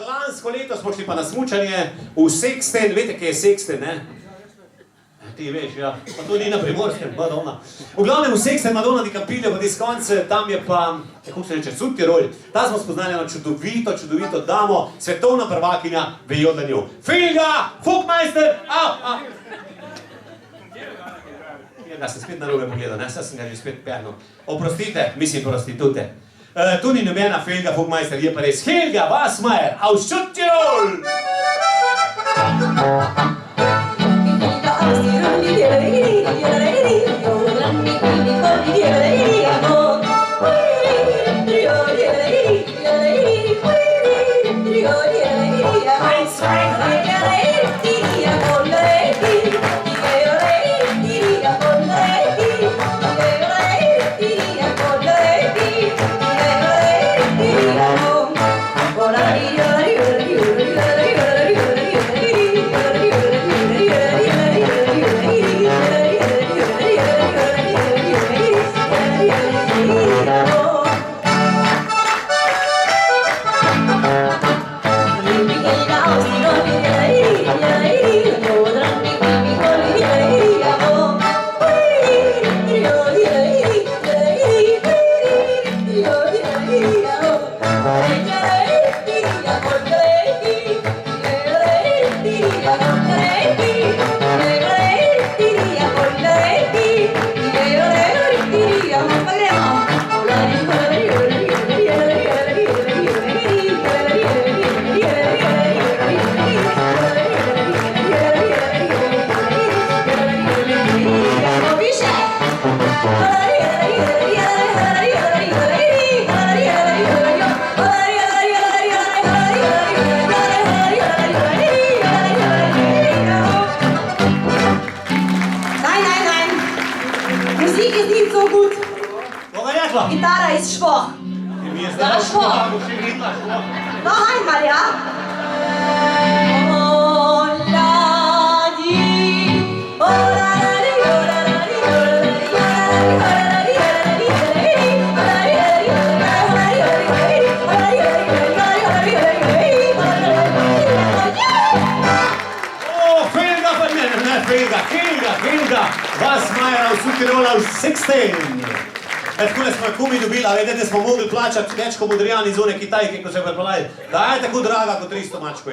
lansko leto smo šli pa na smučanje v Sexten, veste, kaj je Sexten, ne? Ti veš, ja, pa to ni na Primorskem, Madonna. V glavnem v Sexten Madonna di Campiglia, pa diskonce, tam je pa, kako se reče, Südtirol. Ta smo spoznali eno čudovito damo, svetovna prvakinja v jodlanju. Filga, Fugmeister, Ja, sem spet narobe pogledal, ne, sem ga že spet pernil. Oprostite, mislim prostitute. Tu ni nobena Filga, Fugmeister, je pa res Helga Wassmeier, aus Südtirol! Gitara ist schwach. Da ist schwach. Noch einmal, ja? Helga Wassmeier aus Südtirol aus Sexten. Takole smo kumi dobili, a vedete, smo mogli plačati več kot Modrijani iz one Kitajke, ko se je pripeljali. Da je tako draga kot 300 mačkov.